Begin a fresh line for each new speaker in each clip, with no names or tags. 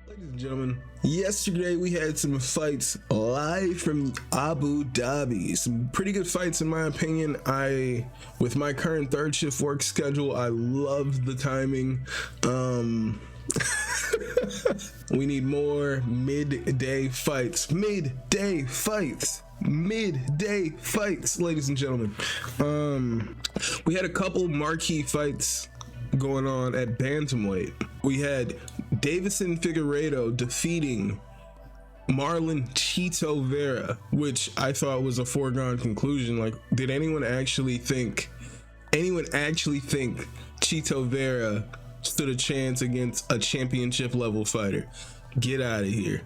Ladies and gentlemen, yesterday we had some fights live from Abu Dhabi. Some pretty good fights in my opinion. With my current third shift work schedule, I love the timing. We need more midday fights, ladies and gentlemen. We had a couple marquee fights going on at Bantamweight. We had Deiveson Figueiredo defeating Marlon Vera, which I thought was a foregone conclusion. Like, did anyone actually think Chito Vera stood a chance against a championship level fighter? Get out of here.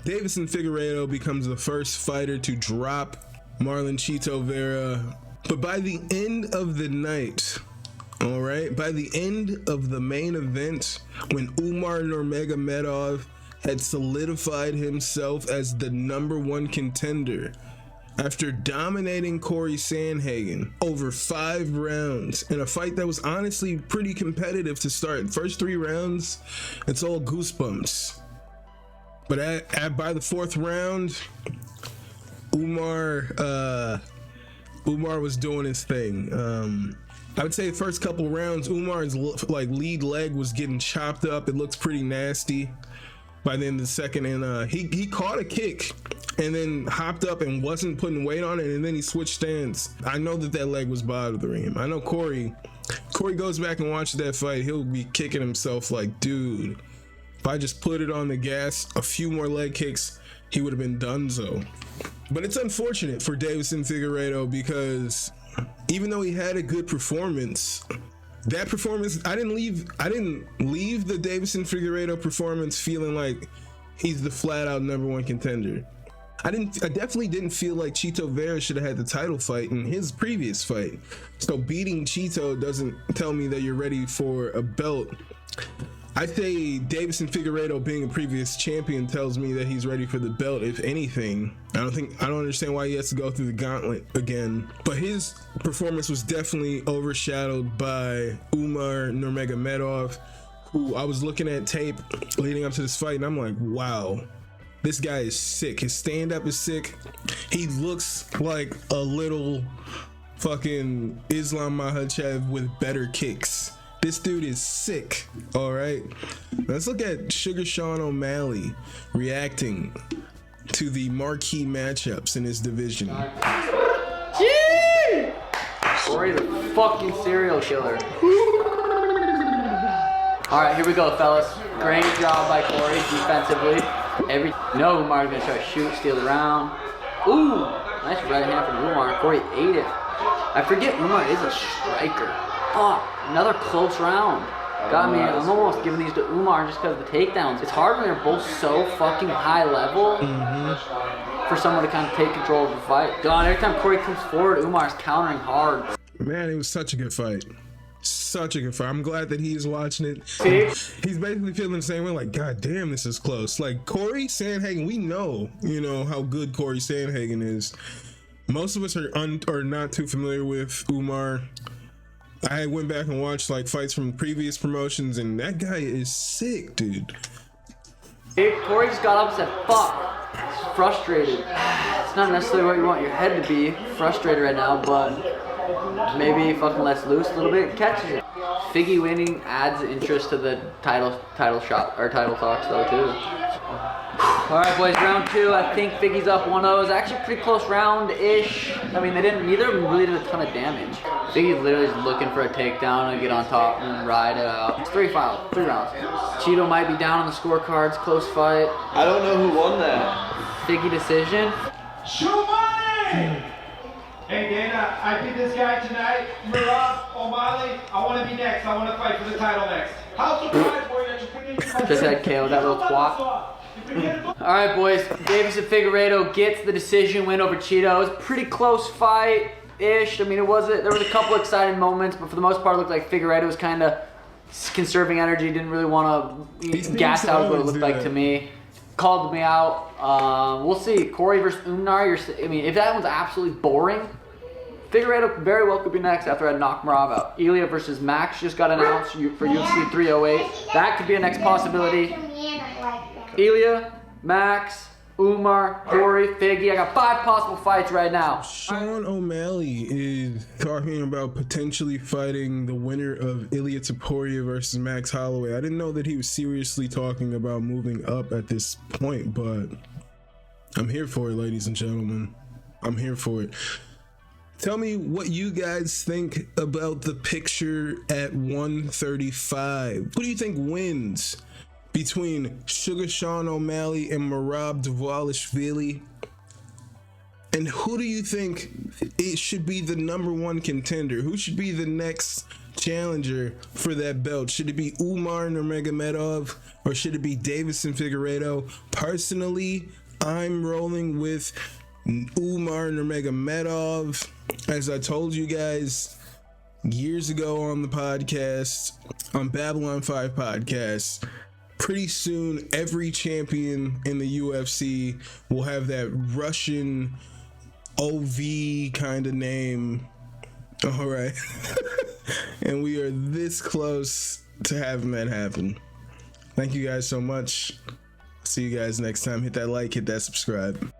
Deiveson Figueiredo becomes the first fighter to drop Marlon Chito Vera. But by the end of the night, all right, by the end of the main event, when Umar Nurmagomedov had solidified himself as the #1 contender, after dominating Cory Sandhagen over 5 rounds in a fight that was honestly pretty competitive to start. First 3 rounds, it's all goosebumps. But by the 4th round, Umar was doing his thing. I would say the first couple rounds, Umar's lead leg was getting chopped up. It looked pretty nasty by the end of the second, and he caught a kick and then hopped up and wasn't putting weight on it, and then he switched stance. I know that leg was bothering him. I know Cory goes back and watches that fight, he'll be kicking himself like, dude, if I just put it on the gas, a few more leg kicks, he would have been donezo. But it's unfortunate for Deiveson Figueiredo because even though he had a good performance, that performance, I didn't leave the Deiveson Figueiredo performance feeling like he's the flat out #1 contender. I definitely didn't feel like Chito Vera should have had the title fight in his previous fight. So beating Chito doesn't tell me that you're ready for a belt. I say Deiveson Figueiredo being a previous champion tells me that he's ready for the belt, if anything. I don't understand why he has to go through the gauntlet again. But his performance was definitely overshadowed by Umar Nurmagomedov, who I was looking at tape leading up to this fight, and I'm like, wow, this guy is sick. His stand-up is sick. He looks like a little fucking Islam Makhachev with better kicks. This dude is sick, all right? Let's look at Sugar Sean O'Malley reacting to the marquee matchups in his division.
Gee! Cory's a fucking serial killer. All right, here we go, fellas. Great job by Cory defensively. No, Umar's gonna try to shoot, steal the round. Ooh, nice right hand from Umar. Cory ate it. I forget Umar is a striker. Oh, another close round. Got me. I'm almost giving these to Umar just because of the takedowns. It's hard when they're both so fucking high level for someone to kind of take control of the fight. God, every time Cory comes forward, Umar's countering hard.
Man, it was such a good fight. Such a good fight. I'm glad that he's watching it.
See?
He's basically feeling the same way, like, God damn, this is close. Like, Cory Sandhagen, we know, how good Cory Sandhagen is. Most of us are not too familiar with Umar. I went back and watched like fights from previous promotions, and that guy is sick, dude.
Cory just got up and said, fuck. He's frustrated. It's not necessarily what you want your head to be, frustrated right now, but maybe he fucking lets loose a little bit and catches it. Figgy winning adds interest to the title shot, or title talks though too. Alright boys, round 2. I think Figgy's up 1-0. It was actually a pretty close round-ish. I mean, neither of them really did a ton of damage. Figgy's literally just looking for a takedown and get on top and ride it out. It's 3 rounds. Chito might be down on the scorecards, close fight.
I don't know who won that.
Figgy decision.
Shoot money! Hey Dana, I beat this guy tonight. Murad, O'Malley, I want to be next. I want to fight for the title next. How surprised were you that you couldn't
Just had KO that little twat. Alright boys, Deiveson Figueiredo gets the decision win over Chito. It was a pretty close fight-ish. I mean, there was a couple exciting moments, but for the most part it looked like Figueiredo was kind of conserving energy, didn't really want to gas out what it looked like to me. Called me out. We'll see. Cory versus Umar. I mean, if that one's absolutely boring, Figueiredo very well could be next after I knock Marab out. Ilya versus Max just got announced for UFC 308. That could be a next possibility. Ilya, Max, Umar, Cory, Figgy. I got 5 possible fights right now.
Sean O'Malley is talking about potentially fighting the winner of Ilya Topuria versus Max Holloway. I didn't know that he was seriously talking about moving up at this point, but I'm here for it, ladies and gentlemen. I'm here for it. Tell me what you guys think about the picture at 135. Who do you think wins between Sugar Sean O'Malley and Merab Dvalishvili? And who do you think it should be the #1 contender? Who should be the next challenger for that belt? Should it be Umar Nurmagomedov or should it be Deiveson Figueiredo? Personally, I'm rolling with Umar Nurmagomedov. As I told you guys years ago on the podcast, on Babylon 5 podcast, pretty soon every champion in the UFC will have that Russian OV kind of name. All right. And we are this close to having that happen. Thank you guys so much. See you guys next time. Hit that like, hit that subscribe.